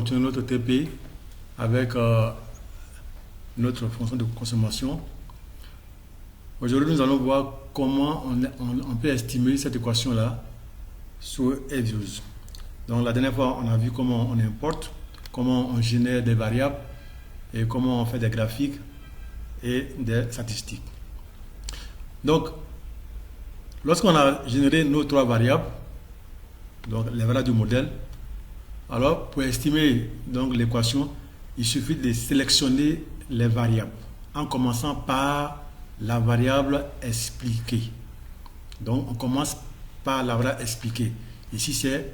continuer notre TP avec notre fonction de consommation. Aujourd'hui, nous allons voir comment on peut estimer cette équation-là sur EViews. Donc, la dernière fois, on a vu comment on importe, comment on génère des variables et comment on fait des graphiques et des statistiques. Donc, lorsqu'on a généré nos trois variables, donc les variables du modèle, alors pour estimer donc l'équation, il suffit de sélectionner les variables en commençant par la variable expliquée. Donc on commence par la variable expliquée. Ici c'est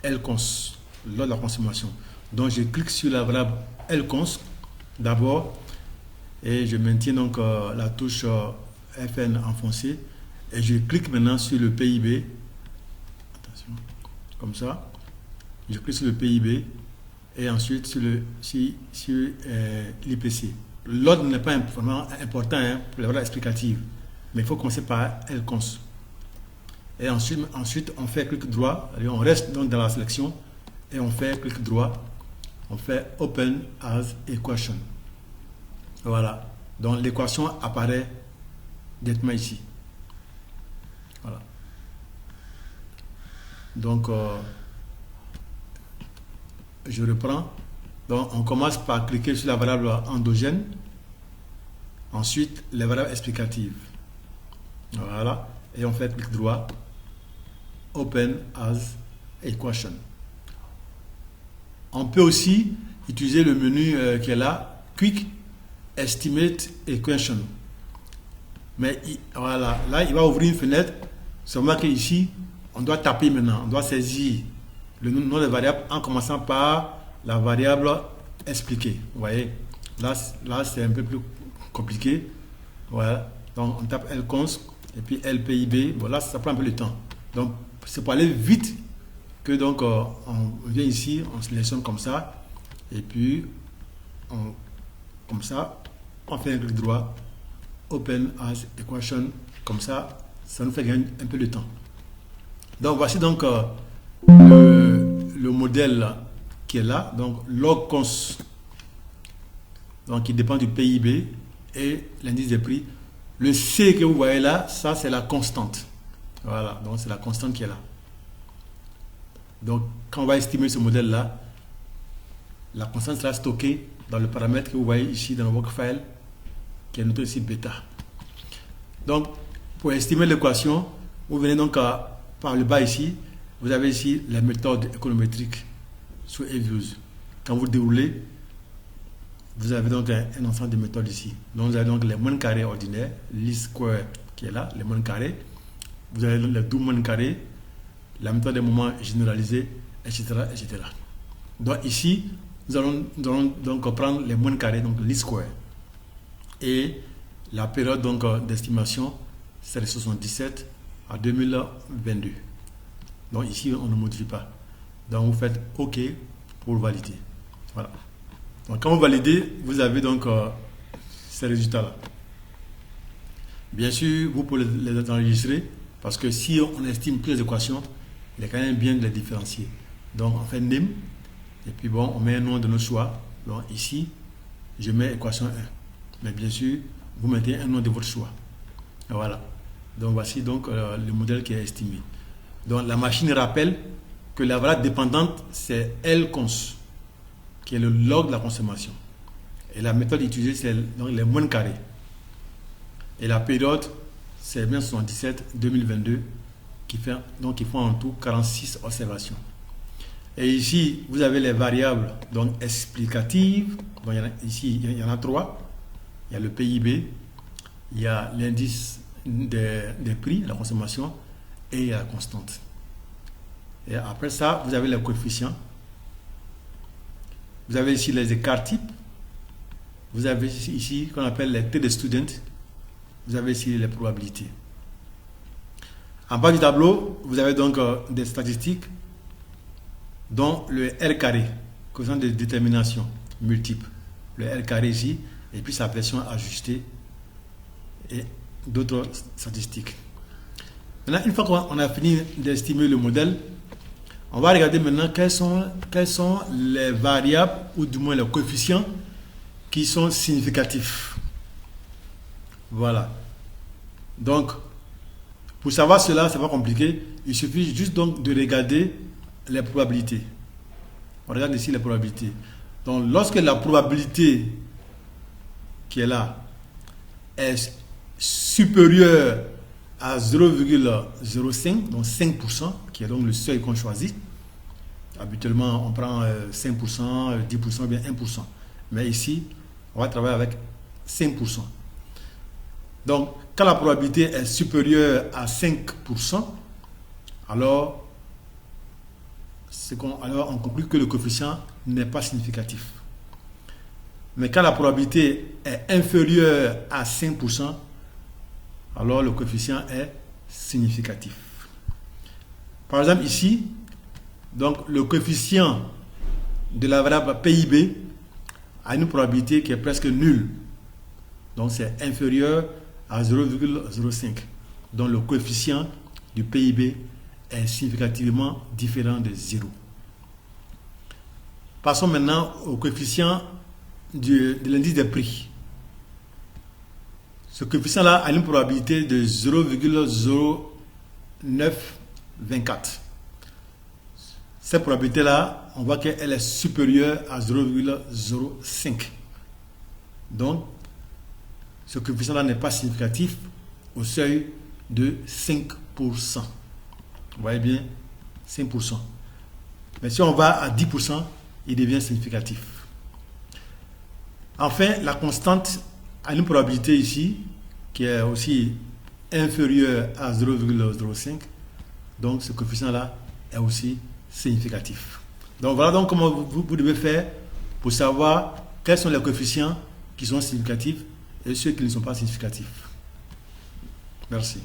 Lcons lors de la consommation. Donc je clique sur la variable Lcons d'abord et je maintiens donc la touche FN enfoncée et je clique maintenant sur le PIB. Attention, comme ça. Je clique sur le PIB et ensuite sur l'IPC. L'ordre n'est pas vraiment important pour les variables explicatives, mais il faut commencer par Lcons. Et ensuite on fait clic droit, on reste donc dans la sélection et on fait clic droit, on fait Open as Equation. Voilà, donc l'équation apparaît directement ici. Voilà. Donc je reprends. Donc on commence par cliquer sur la variable endogène, ensuite les variables explicatives. Voilà, et on fait clic droit, Open as Equation. On peut aussi utiliser le menu qui est là, Quick Estimate Equation. Mais voilà, là il va ouvrir une fenêtre, seulement qu'ici on doit taper maintenant, on doit saisir le nom des variables en commençant par la variable expliquée. Vous voyez, là c'est un peu plus compliqué. Voilà, donc on tape Lcons et puis LPIB. Bon, là ça prend un peu de temps. Donc c'est pour aller vite que donc on vient ici, on sélectionne comme ça et puis comme ça on fait un clic droit, Open as Equation. Comme ça nous fait gagner un peu de temps. Donc voici donc le modèle qui est là, donc log_cons, donc qui dépend du PIB et l'indice des prix. Le C que vous voyez là, ça c'est la constante. Voilà, donc c'est la constante qui est là. Donc quand on va estimer ce modèle là, la constante sera stockée dans le paramètre que vous voyez ici dans le workfile qui est noté ici bêta. Donc pour estimer l'équation, vous venez donc par le bas ici, vous avez ici la méthode économétrique sur EViews. Quand vous déroulez, vous avez donc un ensemble de méthodes ici. Donc vous avez donc les moyennes carrées ordinaires, least square qui est là, les moyennes carrées. Vous avez donc les doubles moyennes carrées, la méthode des moments généralisés, etc., etc. Donc ici, nous allons donc prendre les moyennes carrées, donc least square. Et la période donc d'estimation, c'est de 77 à 2022. Donc ici, on ne modifie pas. Donc vous faites OK pour valider. Voilà. Donc quand vous validez, vous avez donc ces résultats-là. Bien sûr, vous pouvez les enregistrer parce que si on estime toutes les équations, il est quand même bien de les différencier. Donc on fait name et puis bon, on met un nom de notre choix. Donc ici, je mets équation 1. Mais bien sûr, vous mettez un nom de votre choix. Et voilà. Donc voici donc le modèle qui est estimé. Donc la machine rappelle que la variable dépendante c'est Lcons, qui est le log de la consommation. Et la méthode utilisée c'est donc les moyennes carrées. Et la période c'est bien 77-2022 qui font en tout 46 observations. Et ici vous avez les variables donc explicatives. Donc, ici il y en a trois. Il y a le PIB, il y a l'indice des prix, la consommation, et il y a la constante. Et après ça, vous avez les coefficients. Vous avez ici les écarts types. Vous avez ici qu'on appelle les T de student. Vous avez ici les probabilités. En bas du tableau, vous avez donc des statistiques, dont le R carré, coefficient de détermination multiple. Le R carré ici, et puis sa pression ajustée et d'autres statistiques. Maintenant, une fois qu'on a fini d'estimer le modèle, On va regarder maintenant quels sont les variables, ou du moins les coefficients, qui sont significatifs. Voilà. Donc, pour savoir cela, c'est pas compliqué. Il suffit juste donc de regarder les probabilités. On regarde ici les probabilités. Donc, lorsque la probabilité qui est là est supérieure à 0,05, donc 5%, qui est donc le seuil qu'on choisit. Habituellement, on prend 5%, 10% ou bien 1%. Mais ici, on va travailler avec 5%. Donc, quand la probabilité est supérieure à 5%, alors on conclut que le coefficient n'est pas significatif. Mais quand la probabilité est inférieure à 5%, alors le coefficient est significatif. Par exemple ici, donc le coefficient de la variable PIB a une probabilité qui est presque nulle. Donc c'est inférieur à 0,05. Donc le coefficient du PIB est significativement différent de 0. Passons maintenant au coefficient de l'indice des prix. Ce coefficient-là a une probabilité de 0,0924. Cette probabilité-là, on voit qu'elle est supérieure à 0,05. Donc, ce coefficient-là n'est pas significatif au seuil de 5%. Vous voyez bien, 5%. Mais si on va à 10%, il devient significatif. Enfin, la constante a une probabilité ici qui est aussi inférieure à 0,05. Donc, ce coefficient-là est aussi significatif. Donc, voilà donc comment vous devez faire pour savoir quels sont les coefficients qui sont significatifs et ceux qui ne sont pas significatifs. Merci.